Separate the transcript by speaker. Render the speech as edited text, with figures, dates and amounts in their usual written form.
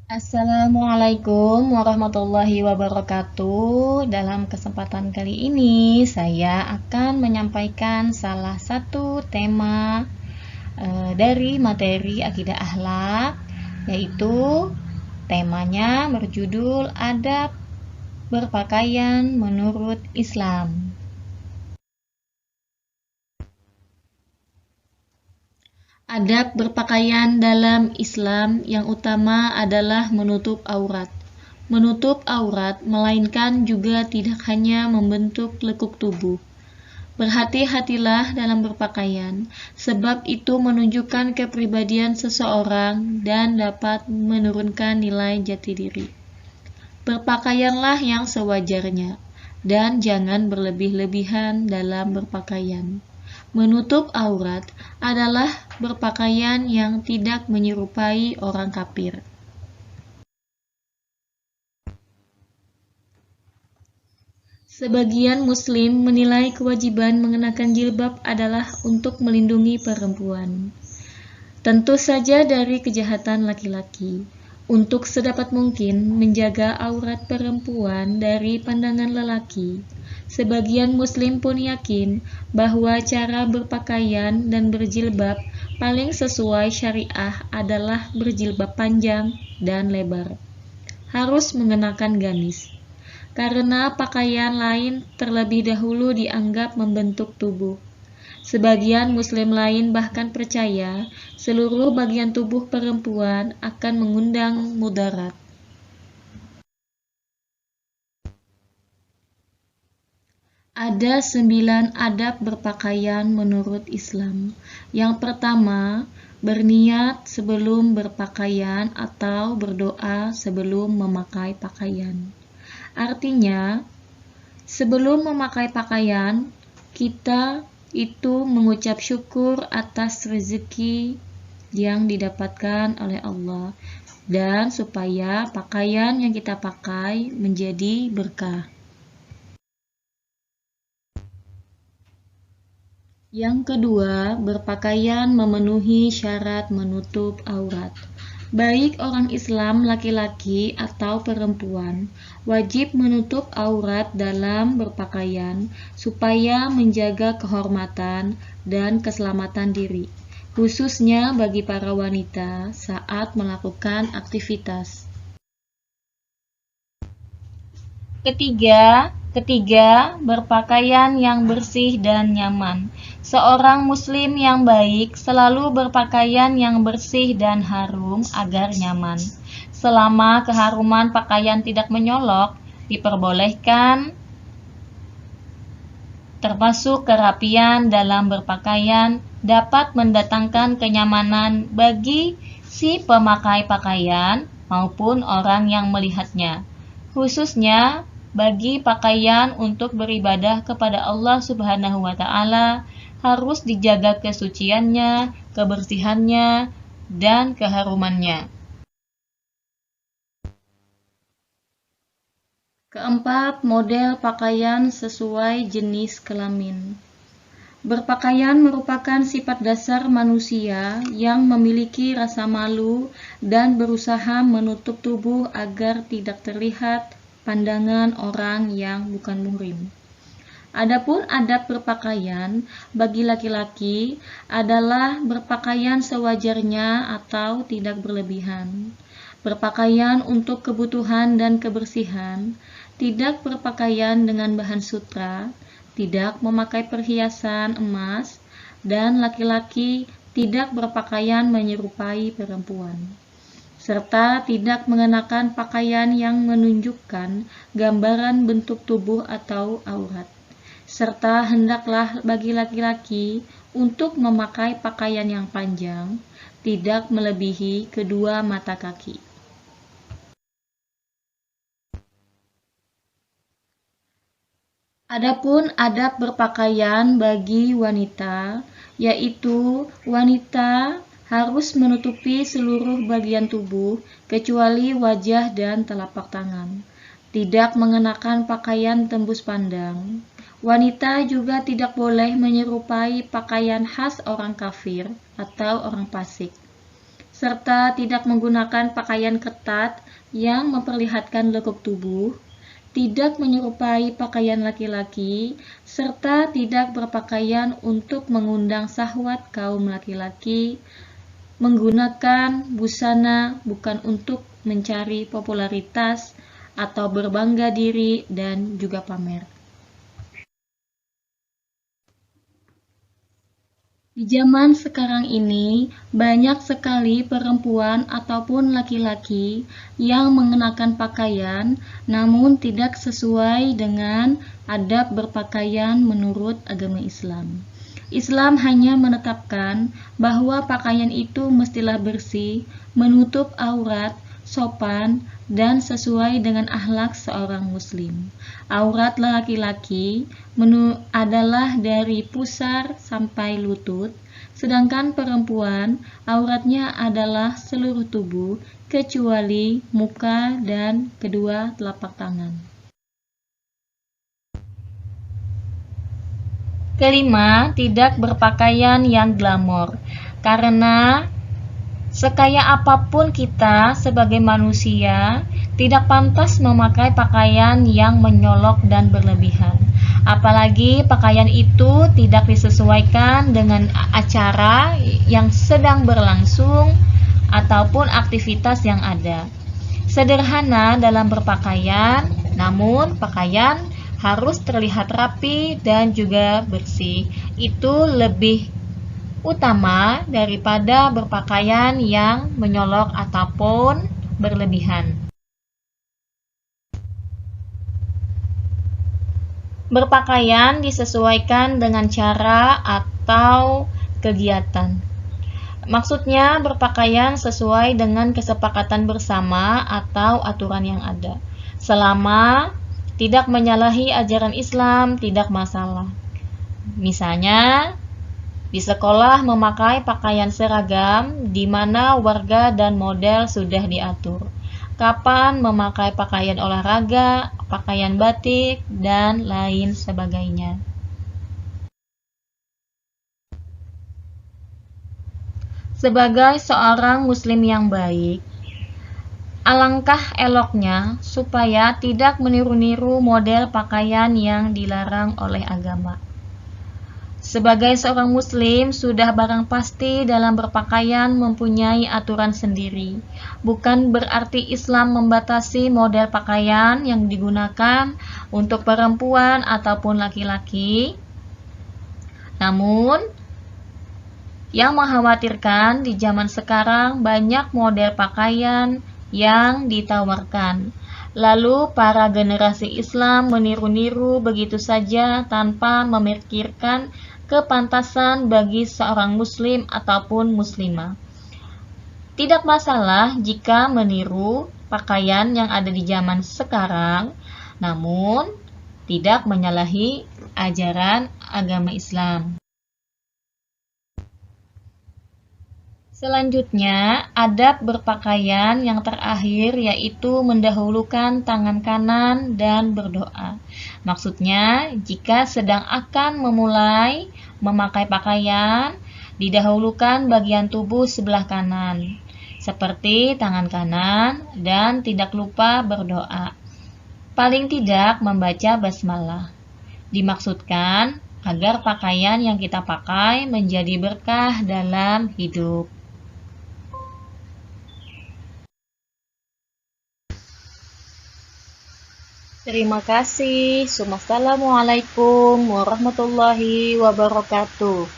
Speaker 1: Assalamualaikum warahmatullahi wabarakatuh. Dalam kesempatan kali ini, saya akan menyampaikan salah satu tema dari materi akidah akhlak, yaitu temanya berjudul Adab Berpakaian Menurut Islam. Adab berpakaian dalam Islam yang utama adalah menutup aurat. Menutup aurat melainkan juga tidak hanya membentuk lekuk tubuh. Berhati-hatilah dalam berpakaian, sebab itu menunjukkan kepribadian seseorang dan dapat menurunkan nilai jati diri. Berpakaianlah yang sewajarnya, dan jangan berlebih-lebihan dalam berpakaian. Menutup aurat adalah berpakaian yang tidak menyerupai orang kafir. Sebagian Muslim menilai kewajiban mengenakan jilbab adalah untuk melindungi perempuan. Tentu saja dari kejahatan laki-laki. Untuk sedapat mungkin menjaga aurat perempuan dari pandangan lelaki. Sebagian Muslim pun yakin bahwa cara berpakaian dan berjilbab paling sesuai syariah adalah berjilbab panjang dan lebar. Harus mengenakan gamis, karena pakaian lain terlebih dahulu dianggap membentuk tubuh. Sebagian Muslim lain bahkan percaya seluruh bagian tubuh perempuan akan mengundang mudarat. Ada 9 adab berpakaian menurut Islam. Yang pertama, berniat sebelum berpakaian atau berdoa sebelum memakai pakaian. Artinya, sebelum memakai pakaian, kita itu mengucap syukur atas rezeki yang didapatkan oleh Allah dan supaya pakaian yang kita pakai menjadi berkah. Yang kedua, berpakaian memenuhi syarat menutup aurat. Baik orang Islam laki-laki atau perempuan, wajib menutup aurat dalam berpakaian supaya menjaga kehormatan dan keselamatan diri, khususnya bagi para wanita saat melakukan aktivitas. Ketiga, berpakaian yang bersih dan nyaman. Seorang muslim yang baik selalu berpakaian yang bersih dan harum agar nyaman. Selama keharuman pakaian tidak menyolok, diperbolehkan, termasuk kerapian dalam berpakaian dapat mendatangkan kenyamanan bagi si pemakai pakaian maupun orang yang melihatnya, khususnya bagi pakaian untuk beribadah kepada Allah Subhanahu wa Ta'ala harus dijaga kesuciannya, kebersihannya, dan keharumannya. Keempat, model pakaian sesuai jenis kelamin. Berpakaian merupakan sifat dasar manusia yang memiliki rasa malu dan berusaha menutup tubuh agar tidak terlihat pandangan orang yang bukan muhrim. Adapun adab berpakaian bagi laki-laki adalah berpakaian sewajarnya atau tidak berlebihan. Berpakaian untuk kebutuhan dan kebersihan, tidak berpakaian dengan bahan sutra, tidak memakai perhiasan emas, dan laki-laki tidak berpakaian menyerupai perempuan, serta tidak mengenakan pakaian yang menunjukkan gambaran bentuk tubuh atau aurat. Serta hendaklah bagi laki-laki untuk memakai pakaian yang panjang, tidak melebihi kedua mata kaki. Adapun adab berpakaian bagi wanita, yaitu wanita harus menutupi seluruh bagian tubuh kecuali wajah dan telapak tangan. Tidak mengenakan pakaian tembus pandang. Wanita juga tidak boleh menyerupai pakaian khas orang kafir atau orang fasik. serta tidak menggunakan pakaian ketat yang memperlihatkan lekuk tubuh, tidak menyerupai pakaian laki-laki, serta tidak berpakaian untuk mengundang syahwat kaum laki-laki, menggunakan busana bukan untuk mencari popularitas atau berbangga diri dan juga pamer. Di zaman sekarang ini, banyak sekali perempuan ataupun laki-laki yang mengenakan pakaian namun tidak sesuai dengan adab berpakaian menurut agama Islam. Islam hanya menetapkan bahwa pakaian itu mestilah bersih, menutup aurat, sopan, dan sesuai dengan akhlak seorang muslim. Aurat laki-laki adalah dari pusar sampai lutut, sedangkan perempuan auratnya adalah seluruh tubuh kecuali muka dan kedua telapak tangan. Kelima, tidak berpakaian yang glamor, karena sekaya apapun kita sebagai manusia, tidak pantas memakai pakaian yang menyolok dan berlebihan. Apalagi pakaian itu tidak disesuaikan dengan acara yang sedang berlangsung ataupun aktivitas yang ada. Sederhana dalam berpakaian, namun pakaian harus terlihat rapi dan juga bersih. Itu lebih utama daripada berpakaian yang menyolok ataupun berlebihan. Berpakaian disesuaikan dengan cara atau kegiatan. Maksudnya berpakaian sesuai dengan kesepakatan bersama atau aturan yang ada. Selama tidak menyalahi ajaran Islam, tidak masalah. Misalnya, di sekolah memakai pakaian seragam di mana warga dan model sudah diatur. Kapan memakai pakaian olahraga, pakaian batik, dan lain sebagainya. Sebagai seorang muslim yang baik, alangkah eloknya supaya tidak meniru-niru model pakaian yang dilarang oleh agama. Sebagai seorang muslim, sudah barang pasti dalam berpakaian mempunyai aturan sendiri. Bukan berarti Islam membatasi model pakaian yang digunakan untuk perempuan ataupun laki-laki. Namun, yang mengkhawatirkan di zaman sekarang banyak model pakaian yang ditawarkan. Lalu para generasi Islam meniru-niru begitu saja tanpa memikirkan kepantasan bagi seorang muslim ataupun muslimah. Tidak masalah jika meniru pakaian yang ada di zaman sekarang, namun tidak menyalahi ajaran agama Islam. Selanjutnya, adab berpakaian yang terakhir yaitu mendahulukan tangan kanan dan berdoa. Maksudnya, jika sedang akan memulai memakai pakaian, didahulukan bagian tubuh sebelah kanan, seperti tangan kanan, dan tidak lupa berdoa. Paling tidak membaca basmalah. Dimaksudkan agar pakaian yang kita pakai menjadi berkah dalam hidup. Terima kasih. Wassalamualaikum warahmatullahi wabarakatuh.